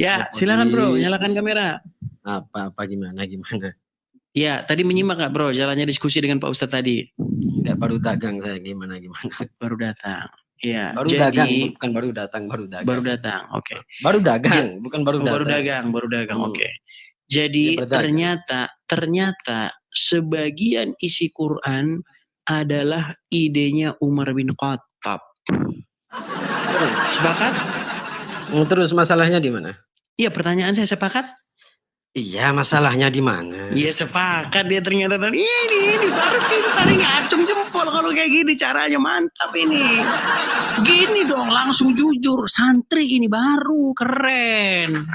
Ya, silakan bro, nyalakan kamera. Apa gimana? Ya, tadi menyimak nggak bro jalannya diskusi dengan Pak Ustadz tadi? Enggak, baru dagang saya, gimana. Baru datang. Ya, baru jadi dagang, bukan baru datang, baru dagang. Baru datang, oke. Baru dagang, bukan baru datang. Baru dagang, oke. Jadi ternyata sebagian isi Quran adalah idenya Umar bin Khattab. Sepakat? Terus masalahnya di mana? Iya, pertanyaan saya sepakat? Iya, masalahnya di mana? Iya, sepakat dia ternyata tadi. Ini baru pintar ini, acung jempol kalau kayak gini caranya, mantap ini. Gini dong, langsung jujur, santri ini baru keren.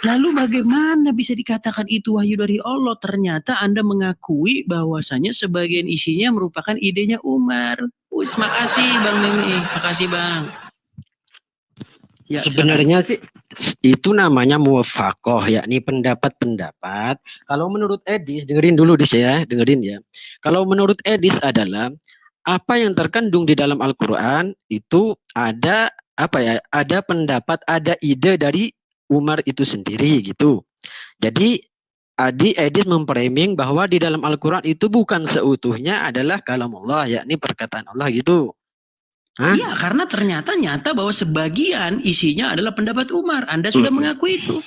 Lalu bagaimana bisa dikatakan itu wahyu dari Allah? Ternyata Anda mengakui bahwasanya sebagian isinya merupakan idenya Umar. Wis, makasih Bang Mimi, makasih Bang. Ya, sebenarnya sih itu namanya muwafaqah, yakni pendapat-pendapat. Kalau menurut Edis, dengerin dulu Dis ya, dengerin ya. Kalau menurut Edis adalah apa yang terkandung di dalam Al-Qur'an itu ada ada pendapat, ada ide dari Umar itu sendiri gitu. Jadi Edis memframing bahwa di dalam Al-Qur'an itu bukan seutuhnya adalah kalamullah, yakni perkataan Allah gitu. Iya, karena ternyata nyata bahwa sebagian isinya adalah pendapat Umar. Anda sudah mengakui itu.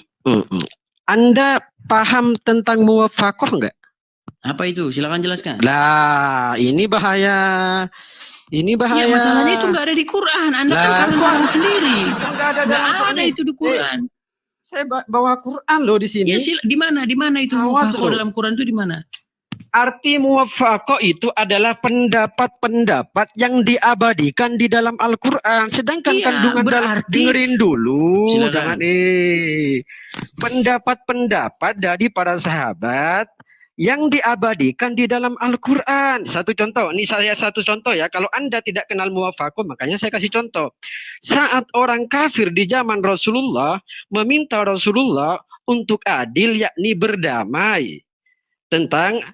Anda paham tentang muwafaqah enggak? Apa itu? Silakan jelaskan. Lah, ini bahaya. Ini bahaya. Ya, masalahnya itu nggak ada di Quran. Anda kan karang sendiri. Nggak ada itu di Quran. Saya bawa Quran loh di sini. Ya, di mana? Di mana itu muwafaqah dalam Quran itu di mana? Arti muwafaqah itu adalah pendapat-pendapat yang diabadikan di dalam Al-Quran. Sedangkan kandungan dalam, dengerin dulu. Silakan. Jangan pendapat-pendapat dari para sahabat yang diabadikan di dalam Al-Quran. Satu contoh, ini saya satu contoh ya. Kalau Anda tidak kenal muwafaqah, makanya saya kasih contoh. Saat orang kafir di zaman Rasulullah meminta Rasulullah untuk adil, yakni berdamai tentang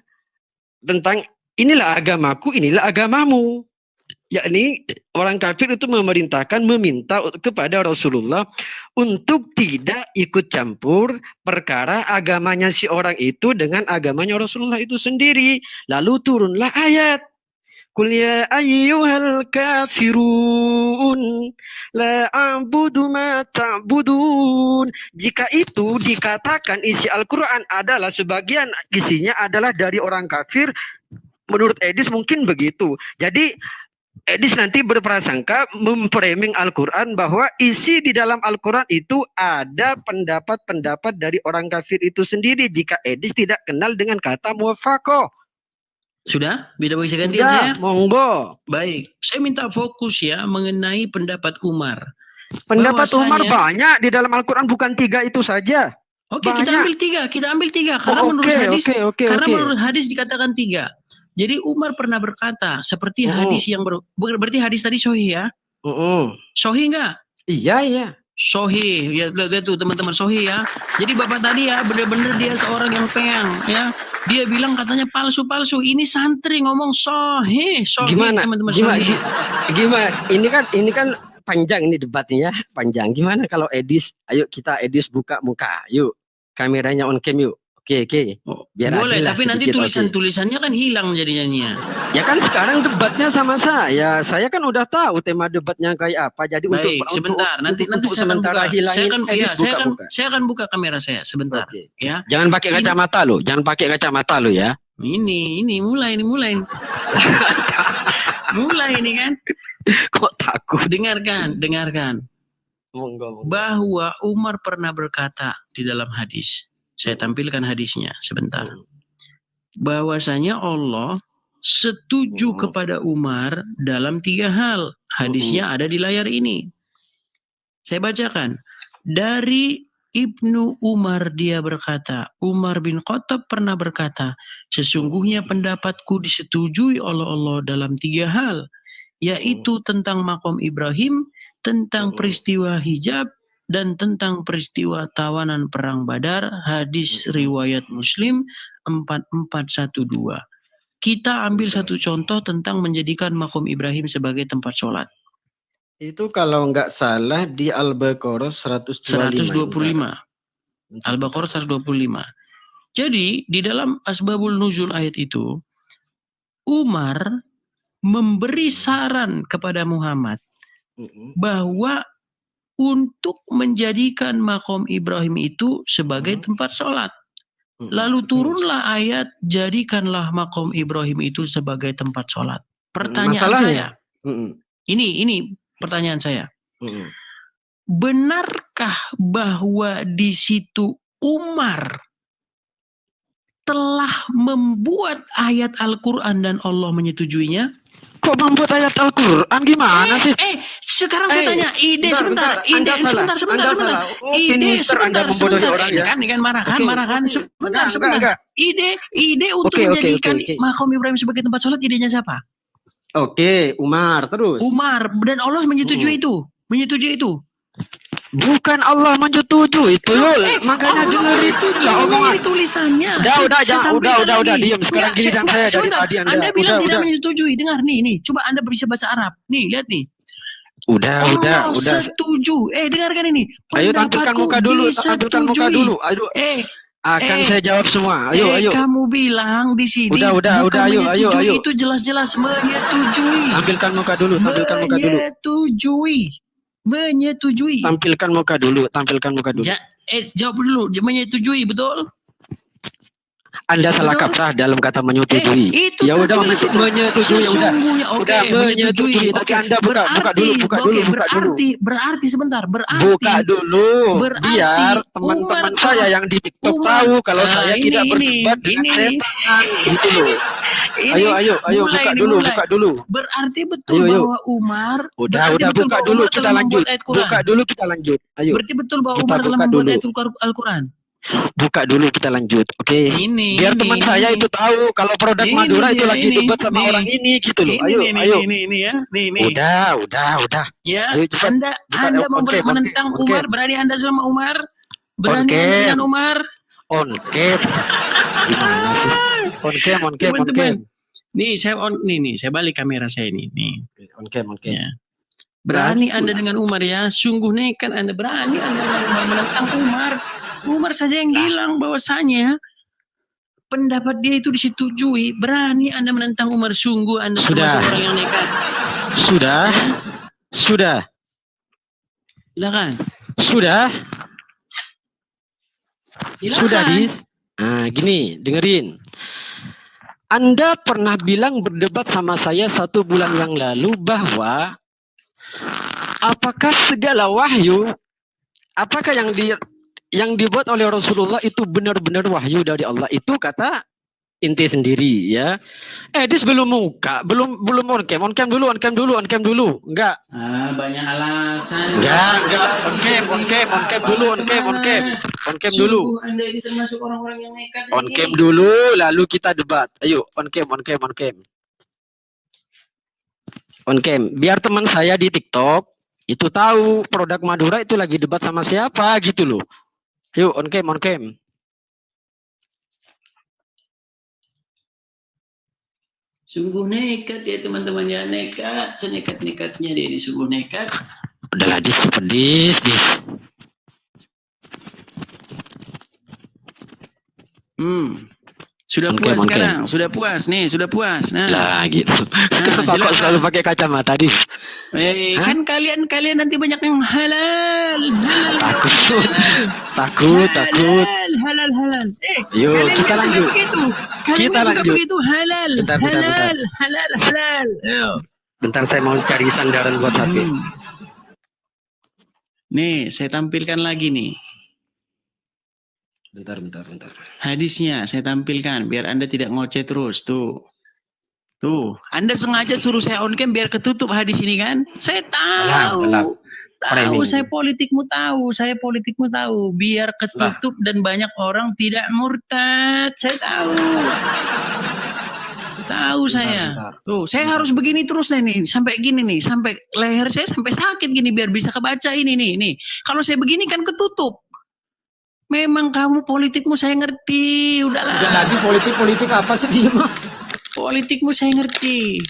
inilah agamaku, inilah agamamu. Yakni orang kafir itu meminta kepada Rasulullah untuk tidak ikut campur perkara agamanya si orang itu dengan agamanya Rasulullah itu sendiri. Lalu turunlah ayat. Qul ya ayyuhal kafirun la a'budu ma ta'budun. Jika itu dikatakan isi Al-Quran adalah sebagian isinya adalah dari orang kafir, menurut Edis mungkin begitu. Jadi Edis nanti berprasangka memframing Al-Quran bahwa isi di dalam Al-Quran itu ada pendapat-pendapat dari orang kafir itu sendiri jika Edis tidak kenal dengan kata muwafaqah. Sudah? Bisa gantian saya? Monggo. Baik, saya minta fokus ya mengenai pendapat Umar. Pendapat Umar banyak di dalam Al-Quran, bukan 3 itu saja. Oke, kita ambil tiga. Karena menurut hadis dikatakan 3. Jadi Umar pernah berkata seperti hadis yang berarti hadis tadi sahih ya? Sahih enggak? Iya. Sahih. Ya, lihat tuh teman-teman, sahih ya. Jadi Bapak tadi ya benar-benar dia seorang yang peang ya. Dia bilang katanya palsu-palsu. Ini santri ngomong sahih. Gimana? Teman-teman, gimana? Ini kan panjang ini debatnya, panjang. Gimana kalau Edis? Ayo kita Edis buka muka. Yuk. Kameranya on cam yuk. Oke. Biar boleh, tapi nanti tulisannya kan hilang jadinya. Ya kan sekarang debatnya sama saya. Saya kan udah tahu tema debatnya kayak apa. Jadi baik, sebentar. Nanti sementara hilangin. Saya akan buka kamera saya sebentar. Ya. Jangan pakai kacamata lo. Ya. Ini mulai. Mulai ini kan. Kok takut? Dengarkan. Monggo. Bahwa Umar pernah berkata di dalam hadis. Saya tampilkan hadisnya sebentar. Bahwasanya Allah setuju kepada Umar dalam 3 hal. Hadisnya ada di layar ini. Saya bacakan. Dari Ibnu Umar dia berkata, Umar bin Khattab pernah berkata, sesungguhnya pendapatku disetujui oleh Allah dalam 3 hal. Yaitu tentang maqam Ibrahim, tentang peristiwa hijab, dan tentang peristiwa tawanan perang Badar, hadis riwayat Muslim 4412. Kita ambil satu contoh tentang menjadikan makom Ibrahim sebagai tempat sholat. Itu kalau nggak salah di Al-Baqarah 125. Al-Baqarah 125. Jadi di dalam asbabul nuzul ayat itu, Umar memberi saran kepada Muhammad bahwa untuk menjadikan makom Ibrahim itu sebagai tempat sholat. Lalu turunlah ayat, jadikanlah makom Ibrahim itu sebagai tempat sholat. Pertanyaan saya, ini pertanyaan saya. Benarkah bahwa di situ Umar telah membuat ayat Al-Quran dan Allah menyetujuinya? Kok membuat ayat Al-Quran? Gimana sih? Sekarang saya tanya, ide sebentar. Ide sebentar. Kan marah kan? Sebentar. Ide untuk menjadikan makom Ibrahim sebagai tempat sholat, idenya siapa? Oke, Umar terus. Umar, dan Allah menyetujui itu. Bukan Allah menyetujui itu, makanya dengar itu omongan tulisannya. Udah, diam. Sekarang giliran saya dari tadi Anda bilang tidak menyetujui. Dengar nih. Coba Anda bisa bahasa Arab. Nih, lihat nih. Udah. Setuju. Dengarkan ini. Ayo tampilkan muka dulu. Ayo. Akan saya jawab semua. Ayo. Kamu bilang di sini. Udah. Ayo. Itu jelas-jelas menyetujui. Tampilkan muka dulu. Menyetujui. Tampilkan muka dulu. Jawab dulu. Menyetujui, betul? Anda salah kaprah dalam kata menyetujui. Ya udah menyetujui udah menyetujui. Tapi Anda buka dulu. Berarti sebentar. Buka dulu. Biar teman-teman saya yang di TikTok tahu kalau saya tidak berdebat dengan setan gitu loh. Ayo buka dulu. Berarti betul bahwa Umar. Udah buka dulu kita lanjut. Ayo. Berarti betul bahwa Umar telah membuat ayat Al-Quran. Buka dulu kita lanjut, oke? Biar teman saya itu tahu kalau produk Madura itu lagi debat sama orang ini gitu loh. Ayo. Udah. Ya, ayo, Anda mau menentang Umar, berani Anda sama Umar? Berani dengan Umar? Oke. Nih, saya balik kamera saya ini. Nih. Oke. Ya. Berani Anda dengan Umar ya, sungguh nekat Anda berani Anda menentang Umar. Umar saja yang bilang bahwasanya pendapat dia itu disetujui. Berani Anda menentang Umar, sungguh Anda termasuk orang yang nekat. Sudah. Silakan. Sudah, Dis. Nah, gini, dengerin. Anda pernah bilang berdebat sama saya 1 bulan yang lalu bahwa apakah segala wahyu, apakah yang dibuat oleh Rasulullah itu benar-benar wahyu dari Allah, itu kata inti sendiri ya. Dis belum muka, belum on cam dulu. Enggak. Banyak alasan. Enggak. On cam dulu. Anda ini termasuk orang-orang yang nekat. On cam dulu, lalu kita debat. Ayo, on cam. On cam. Biar teman saya di TikTok itu tahu produk Madura itu lagi debat sama siapa gitu loh. Yuk, on cam. Sungguh nekat ya teman-teman ya, nekat. Senekat-nekatnya dia sungguh nekat. Udahlah, Dis. Sudah puas sekarang, sudah puas. Nah, gitu. Kenapa kok selalu pakai kacamata, Dis? Kan kalian nanti banyak yang halal. Takut. Halal. Yuk, kita lanjut. Kalian suka begitu halal. Halal. Bentar, saya mau cari sandaran buat HP. Nih, saya tampilkan lagi nih. Bentar. Hadisnya saya tampilkan biar Anda tidak ngoceh terus. Tuh. Anda sengaja suruh saya on cam biar ketutup hadis ini kan? Saya tahu. Saya politikmu tahu. Biar ketutup dan banyak orang tidak murtad. Saya tahu. Saya. Tuh, saya harus begini terus nih, sampai gini nih, sampai leher saya sampai sakit gini biar bisa kebaca ini nih. Kalau saya begini kan ketutup. Memang kamu politikmu saya ngerti, udahlah. Udah lagi politik apa sih dia mah? Politikmu saya ngerti.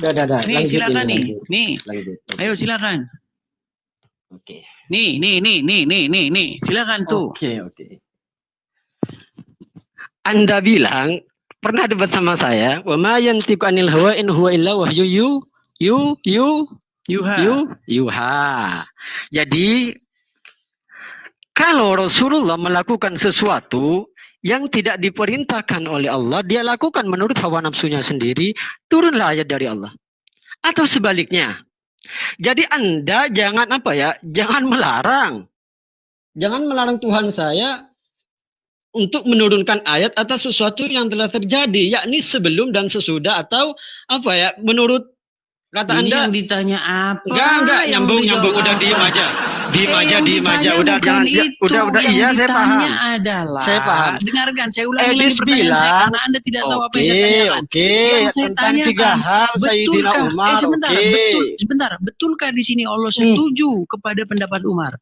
Dah. Nih, silakan nih. Nih. Lanjut. Ayo silakan. Oke. Nih. Silakan tuh. Oke. Anda bilang pernah debat sama saya, wa ma yantiqu anil hawa in huwa illa wahyu yuha. Jadi kalau Rasulullah melakukan sesuatu yang tidak diperintahkan oleh Allah, dia lakukan menurut hawa nafsunya sendiri, turunlah ayat dari Allah. Atau sebaliknya. Jadi Anda jangan jangan melarang Tuhan saya untuk menurunkan ayat atas sesuatu yang telah terjadi, yakni sebelum dan sesudah, atau menurut kata Ini Anda. yang ditanya apa? Enggak, nyambung, udah diem aja. Udah iya saya paham. Adalah, saya paham. Dengarkan, saya ulangi lagi pertanyaan saya karena Anda tidak tahu apa yang saya tanyakan. Yang saya tanyakan, tiga hal Sayyidina Umar. Sebentar, betulkah di sini Allah setuju kepada pendapat Umar?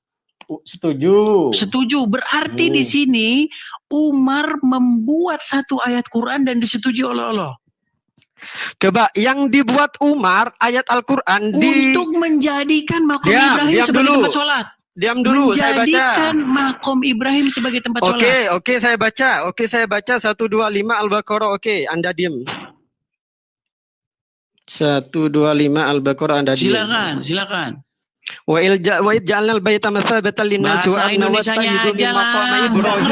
Setuju. Berarti di sini Umar membuat satu ayat Quran dan disetujui oleh Allah. Coba yang dibuat Umar ayat Al-Quran untuk menjadikan makom Ibrahim sebagai tempat sholat. Diam dulu, saya baca. Menjadikan makom Ibrahim sebagai tempat sholat. Oke, saya baca 125 Al-Baqarah. Oke, Anda diam. 125 Al-Baqarah, Anda diam. Silakan. Wa ja'alnal baita matsabatan lin-nasi wa amna wa tayyibun min maqami Ibrahim.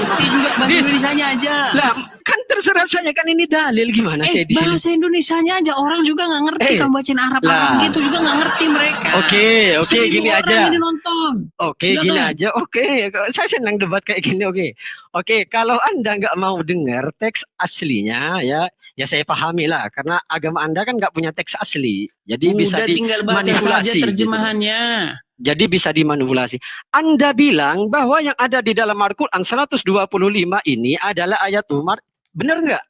Bahasa Indonesianya aja. Lah, kan terserah saya, kan ini dalil, gimana saya di sini. Bahasa Indonesianya aja, orang juga nggak ngerti. Kamu bacain Arab gitu juga nggak ngerti mereka. Oke, gini aja. Ini nonton. Gini aja. Saya senang debat kayak gini. Oke, kalau Anda nggak mau dengar teks aslinya, ya saya pahami lah, karena agama Anda kan nggak punya teks asli, jadi bisa dimanipulasi terjemahannya. Jadi bisa dimanipulasi. Anda bilang bahwa yang ada di dalam Al-Quran 125 ini adalah ayat Umar, benar nggak?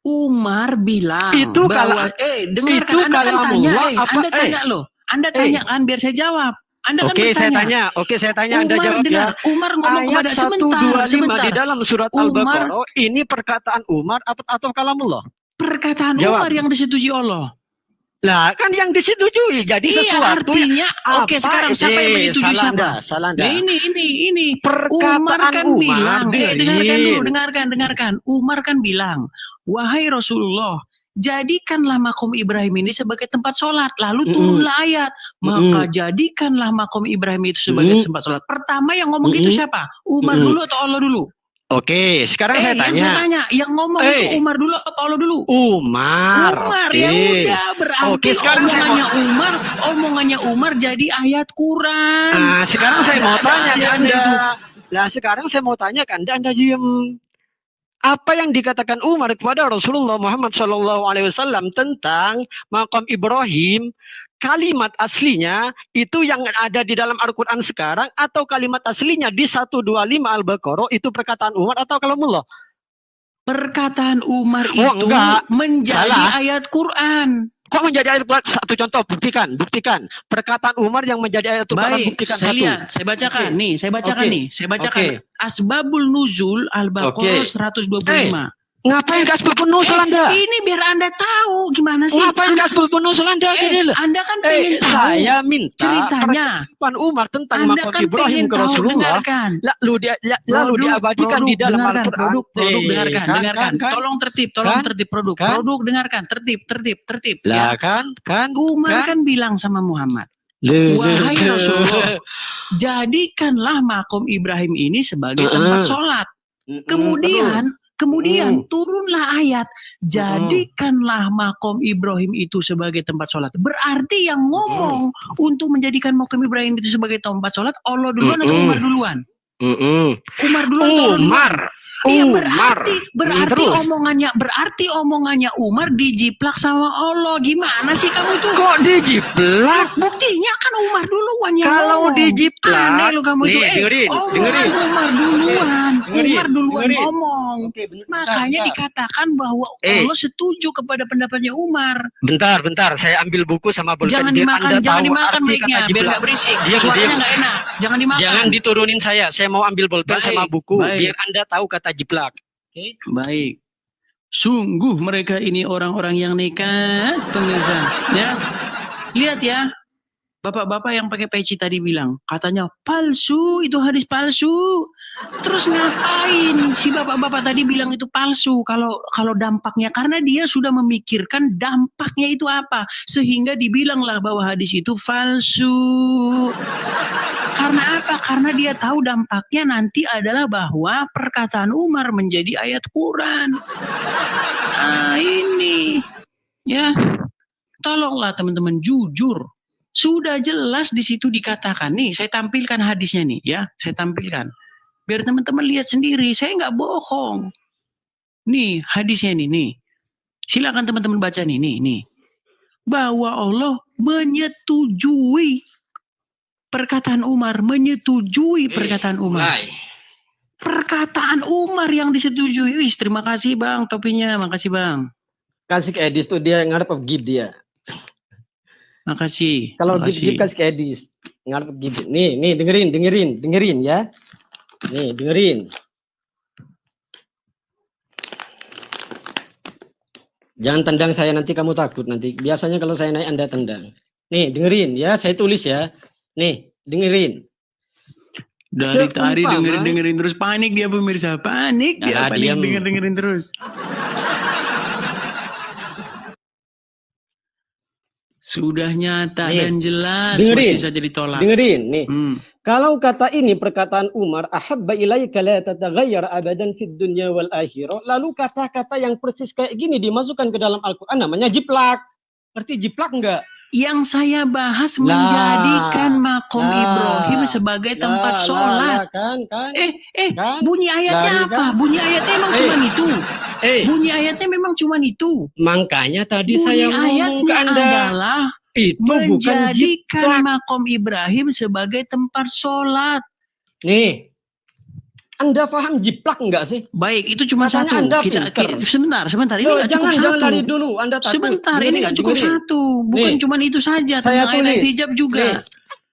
Umar bilang itu bahwa dengarkan, itu Anda kan tanya, Anda tanya loh. Anda tanya kan biar saya jawab. Anda kan bertanya. Saya tanya, Anda jawab ya. Umar ngomong ayat kepada sebentar. Di dalam surat Al-Baqarah ini perkataan Umar atau kalamullah? Perkataan Umar yang disetujui Allah. Lah, kan yang disetujui. Jadi sesuatu artinya sekarang siapa yang menyetujui siapa? Salah Anda. Ini perkataan Umar kan bilang, dengarkan. Umar kan bilang, wahai Rasulullah, jadikanlah makom Ibrahim ini sebagai tempat sholat. Lalu turunlah ayat. Maka jadikanlah makom Ibrahim itu sebagai tempat sholat. Pertama yang ngomong itu siapa? Umar dulu atau Allah dulu? Oke, sekarang saya tanya. Yang ngomong itu Umar dulu apa Allah dulu? Umar. Ya udah, berarti omongannya Umar jadi ayat Quran. Nah, sekarang saya mau tanya ke Anda. Sekarang saya mau tanya ke Anda diem. Apa yang dikatakan Umar kepada Rasulullah Muhammad SAW tentang makam Ibrahim, kalimat aslinya itu yang ada di dalam Al-Quran sekarang, atau kalimat aslinya di 125 Al-Baqarah itu perkataan Umar atau kalamullah? Perkataan Umar itu menjadi ayat Quran. Kok menjadi ayat Quran? Satu contoh, buktikan. Perkataan Umar yang menjadi ayat Quran, buktikan satu. Saya bacakan nih. Saya bacakan. Asbabul Nuzul Al-Baqarah 125. Ngapain Asbabun Nuzul Anda? Ini biar Anda tahu gimana sih. Ngapain Asbabun Nuzul Anda? Anda kan pengen tahu. Saya minta ceritanya Umar tentang makam Ibrahim ke Rasulullah. Lalu diabadikan di dalam Al-Quran. Produk, dengarkan. Tolong tertib produk. Produk, dengarkan. Tertib. Lah kan. Umar kan bilang sama Muhammad, wahai Rasulullah, jadikanlah makom Ibrahim ini sebagai tempat sholat. Kemudian turunlah ayat, jadikanlah makom Ibrahim itu sebagai tempat sholat. Berarti yang ngomong untuk menjadikan makom Ibrahim itu sebagai tempat sholat, Allah duluan atau Umar duluan? Umar duluan atau Allah duluan? Iya, berarti omongannya Umar dijiplak sama Allah. Gimana sih kamu itu? Kok dijiplak? Buktinya kan Umar duluan yang kalau ngomong. Dijiplak. Aneh lu kamu itu. Dengerin. Umar duluan ngomong. Makanya dikatakan bahwa Allah setuju kepada pendapatnya Umar. Bentar. Saya ambil buku sama pulpen. Jangan dimakan mic-nya biar gak berisik. Suaranya gak enak. Jangan dimakan. Jangan diturunin saya. Saya mau ambil pulpen sama buku biar Anda tahu kata jiplak. Baik. Sungguh mereka ini orang-orang yang nekat, pemirsa. Ya, lihat ya, bapak-bapak yang pakai peci tadi bilang, katanya palsu, itu hadis palsu. Terus ngapain si bapak-bapak tadi bilang itu palsu kalau dampaknya, karena dia sudah memikirkan dampaknya itu apa, sehingga dibilanglah bahwa hadis itu palsu. Karena apa? Karena dia tahu dampaknya nanti adalah bahwa perkataan Umar menjadi ayat Quran. Nah, ini ya, tolonglah teman-teman jujur. Sudah jelas di situ dikatakan nih, saya tampilkan hadisnya nih ya, saya tampilkan. Biar teman-teman lihat sendiri, saya nggak bohong. Nih hadisnya nih. Silakan teman-teman baca nih. Bahwa Allah menyetujui perkataan Umar, menyetujui perkataan Umar. Perkataan Umar yang disetujui. Wih, terima kasih Bang topinya, makasih Bang. Kasih ke Edis tuh, dia ngarep gib dia. Makasih. Kalau gib kasih ke Edis, ngarep gib. Nih dengerin ya. Nih dengerin. Jangan tendang saya, nanti kamu takut nanti. Biasanya kalau saya naik Anda tendang. Nih dengerin ya, saya tulis ya. Nih dengerin. Dari tadi dengerin terus, panik dia pemirsa, panik dia, dengerin terus. Sudah nyata nih, dan jelas, masih saja ditolak. Dengerin nih. Kalau kata ini perkataan Umar, ahabba ilaika la tataghayyar abadan fid dunya wal akhirah. Lalu kata-kata yang persis kayak gini dimasukkan ke dalam Al-Qur'an, namanya jiplak. Ngerti jiplak enggak? Yang saya bahas menjadikan makom Ibrahim sebagai tempat sholat. Kan? Bunyi ayatnya apa? Bunyi ayatnya memang cuma itu. Bunyi ayatnya memang cuma itu. Makanya tadi saya ngomong ke Anda adalah itu menjadikan makom Ibrahim sebagai tempat sholat. Nih, Anda paham jiplak enggak sih? Baik, itu cuma satu. Sebentar. Ini nggak cukup satu. Jangan lari dulu. Anda takut. Sebentar, ini nggak cukup satu. Bukan cuma itu saja. Saya tulis hijab juga.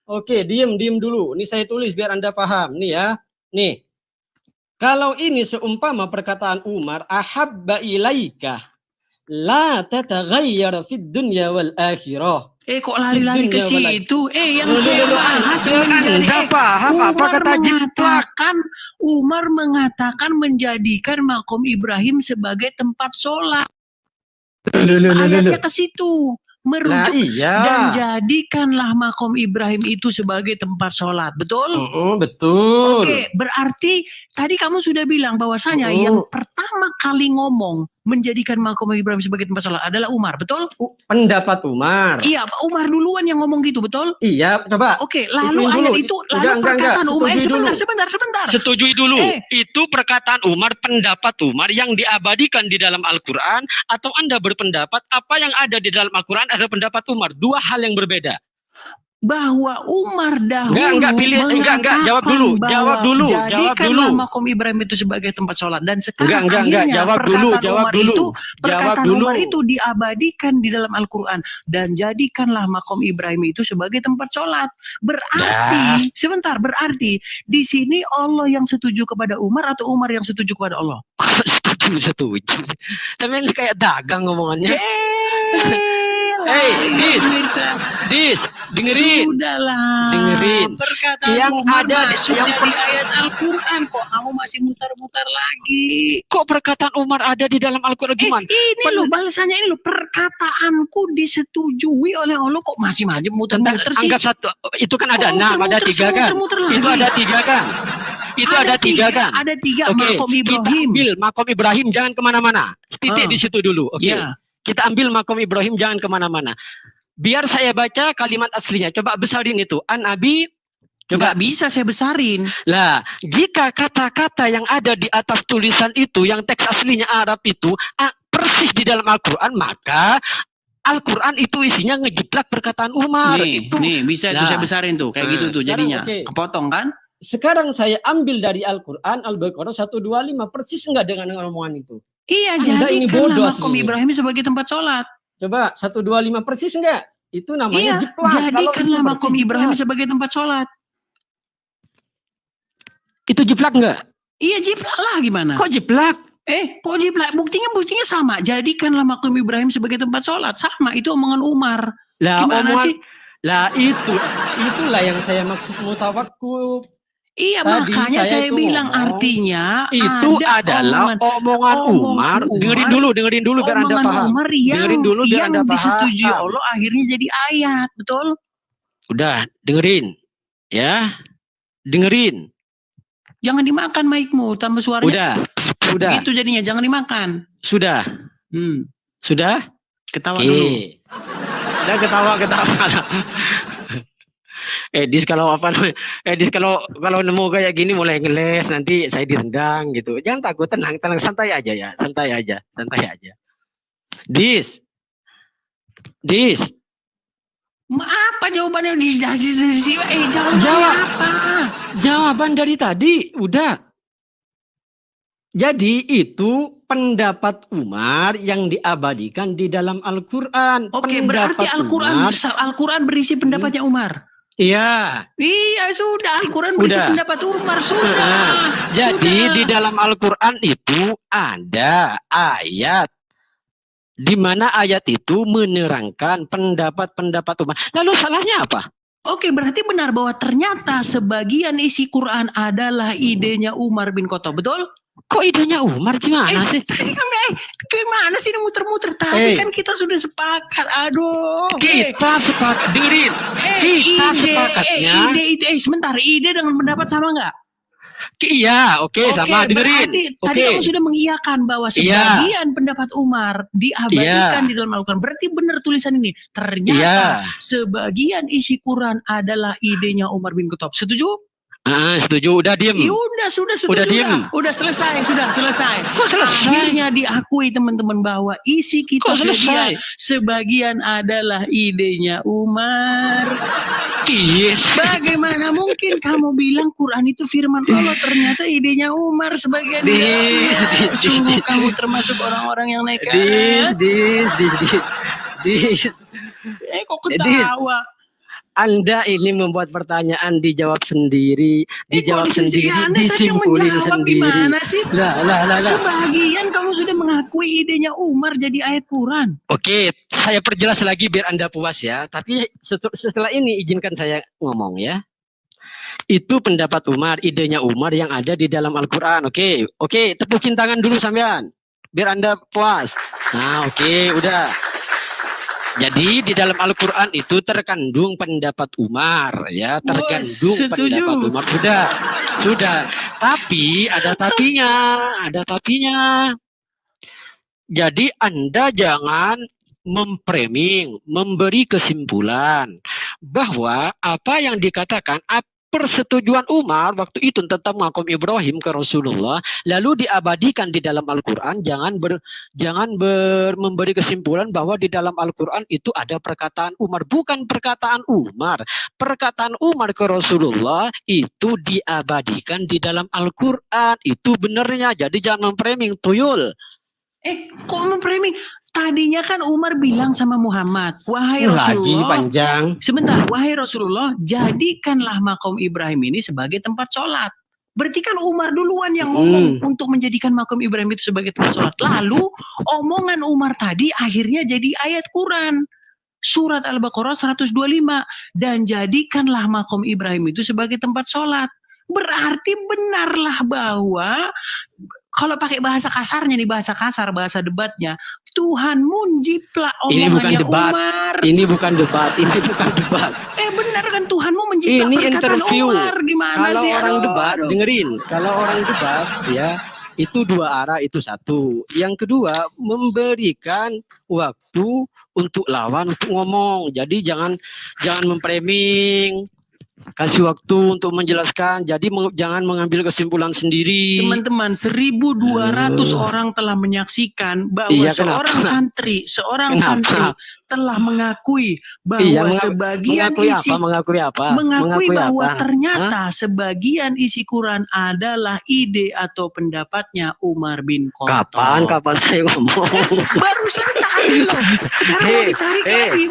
Oke, diem dulu. Ini saya tulis biar Anda paham. Nih ya. Nih. Kalau ini seumpama perkataan Umar, ahabba ilaika la tataghayyar fid dunya wal akhirah. Kok lari-lari ke situ? Yang saya bahas menjadi Umar mengatakan menjadikan makom Ibrahim sebagai tempat sholat. Ayatnya ke situ. Merujuk dan jadikanlah makom Ibrahim itu sebagai tempat sholat, betul? Betul. Oke, berarti tadi kamu sudah bilang bahwasanya yang pertama kali ngomong menjadikan makom Ibrahim sebagai tempat sholat adalah Umar, betul? Pendapat Umar. Iya, Umar duluan yang ngomong gitu, betul? Iya, coba. Oke, lalu ayat itu, lalu perkataan Umar. Sebentar. Setujui dulu. Itu perkataan Umar, pendapat Umar yang diabadikan di dalam Al-Quran, atau Anda berpendapat apa yang ada di dalam Al-Quran ada pendapat Umar? Dua hal yang berbeda. Bahwa Umar dahulu jawab dulu. Jadikanlah makom Ibrahim itu sebagai tempat sholat, dan sekarang jawab dulu. Perkataan Umar itu diabadikan di dalam Al-Quran, dan jadikanlah makom Ibrahim itu sebagai tempat sholat. Berarti berarti di sini Allah yang setuju kepada Umar atau Umar yang setuju kepada Allah? Setuju. Tapi ini kayak dagang ngomongannya. Dis, dengerin. Sudahlah. Dengerin. Perkataan yang Umar ada masuk jadi ayat Al-Quran, kok kamu masih mutar-mutar lagi? Kok perkataan Umar ada di dalam Al-Quran gimana? Ini loh balasannya, ini loh, perkataanku disetujui oleh Allah, kok masih muter-muter sih? Anggap satu, itu kan ada 6, ada 3 kan? Itu ada 3 kan? Itu ada 3 kan? Ada 3 makom Ibrahim. Kita ambil makom Ibrahim, jangan kemana-mana. Titik di situ dulu. Oke. Kita ambil makom Ibrahim, jangan kemana-mana. Biar saya baca kalimat aslinya. Coba besarin itu. An-Abi. Coba. Nggak bisa saya besarin. Lah, jika kata-kata yang ada di atas tulisan itu, yang teks aslinya Arab itu, persis di dalam Al-Quran, maka Al-Quran itu isinya ngejiplak perkataan Umar. Nih, bisa itu saya besarin tuh. Kayak gitu tuh jadinya. Kepotong kan? Sekarang saya ambil dari Al-Quran, Al-Baqarah 125, persis enggak dengan omongan itu? Iya, jadikanlah makom Ibrahim sebagai tempat sholat. Coba 125 persis enggak? Itu namanya jiplak. Jadikanlah makom Ibrahim sebagai tempat sholat. Itu jiplak enggak? Iya, jiplak lah, gimana? Kok jiplak? Kok jiplak? Buktinya sama. Jadikanlah makam Ibrahim sebagai tempat sholat. Sama, itu omongan Umar. Lah Gimana sih? Lah itulah yang saya maksud mutawakkuf. Iya, Tadi makanya saya bilang ngomong, artinya itu adalah omongan Umar. Dengerin dulu biar Anda paham. Umar yang biar Anda disetujui paham. Allah akhirnya jadi ayat, betul? Udah, dengerin. Ya. Dengerin. Jangan dimakan mic-mu, tambah suaranya. Udah. Itu jadinya, jangan dimakan. Sudah. Sudah? Ketawa dulu. Udah ketawa. Edis kalau kalau nemu kayak gini mulai ngeles, nanti saya direndang gitu. Jangan takut, tenang, santai aja ya, santai aja. Dis. Apa jawabannya jawab apa? Jawaban dari tadi udah. Jadi itu pendapat Umar yang diabadikan di dalam Al-Quran. Oke, berarti Al-Quran berisi pendapatnya Umar. Iya. Iya, sudah. Al-Quran berisi pendapat Umar, sudah. Jadi di dalam Al-Quran itu ada ayat di mana ayat itu menerangkan pendapat Umar. Lalu salahnya apa? Oke, berarti benar bahwa ternyata sebagian isi Quran adalah idenya Umar bin Khattab, betul? Kok idenya Umar gimana sih? Gimana sih muter-muter? Tadi kan kita sudah sepakat. Aduh. Kita sepakat. Dengerin. Kita sepakatnya. Sebentar. Ide dengan pendapat sama nggak? Iya, sama. Dengerin. Tadi kamu sudah mengiyakan bahwa sebagian pendapat Umar diabadikan di dalam Al-Quran. Berarti benar tulisan ini. Ternyata sebagian isi Quran adalah idenya Umar bin Khattab. Setuju? Setuju. Udah diem. Sudah setuju. Udah diem. Sudah selesai. Kok selesai? Akhirnya diakui teman-teman bahwa isi kitab dia sebagian adalah idenya Umar. Yes. Bagaimana mungkin kamu bilang Quran itu firman Allah, ternyata idenya Umar sebagian. Sungguh kamu termasuk orang-orang yang nekat. Kok ketawa? Anda ini membuat pertanyaan, dijawab sendiri, disimpulin sendiri. Gimana sih? Lah. Sebagian kamu sudah mengakui idenya Umar jadi ayat Quran. Oke, saya perjelas lagi biar Anda puas ya. Tapi setelah ini izinkan saya ngomong ya. Itu pendapat Umar, idenya Umar yang ada di dalam Al-Quran. Oke, tepukin tangan dulu sampean. Biar Anda puas. Nah, oke, udah. Jadi di dalam Al-Quran itu terkandung pendapat Umar ya, pendapat Umar. Sudah. Tapi ada tapinya. Jadi Anda jangan memberi kesimpulan bahwa apa yang dikatakan persetujuan Umar waktu itu tentang makam Ibrahim ke Rasulullah lalu diabadikan di dalam Al-Quran. Jangan memberi kesimpulan bahwa di dalam Al-Quran itu ada perkataan Umar. Bukan perkataan Umar. Perkataan Umar ke Rasulullah itu diabadikan di dalam Al-Quran. Itu benernya. Jadi jangan memframing, tuyul. Kok memframing? Tadinya kan Umar bilang sama Muhammad, wahai Rasulullah, lagi panjang. Sebentar, wahai Rasulullah, jadikanlah makam Ibrahim ini sebagai tempat sholat. Berarti kan Umar duluan yang ngomong untuk menjadikan makam Ibrahim itu sebagai tempat sholat. Lalu omongan Umar tadi akhirnya jadi ayat Quran. Surat Al-Baqarah 125. Dan jadikanlah makam Ibrahim itu sebagai tempat sholat. Berarti benarlah bahwa kalau pakai bahasa kasarnya nih, bahasa debatnya, Tuhan menjiplak omongannya Umar. Ini bukan debat. Benar kan Tuhanmu menjiplak perkataan Umar. Gimana kalau sih? Orang debat, dengerin. Kalau orang debat ya, itu dua arah, itu satu. Yang kedua, memberikan waktu untuk lawan untuk ngomong. Jadi jangan memframing. Kasih waktu untuk menjelaskan. Jadi jangan mengambil kesimpulan sendiri. Teman-teman, 1.200 orang telah menyaksikan bahwa seorang santri telah mengakui bahwa mengakui bahwa ternyata sebagian isi Quran adalah ide atau pendapatnya Umar bin Khattab. Kapan saya ngomong? Barusan tadi loh. Sekarang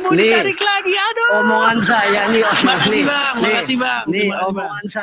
mau ditarik lagi. Aduh. Omongan saya nih. Makasih bang. Nih omongan saya.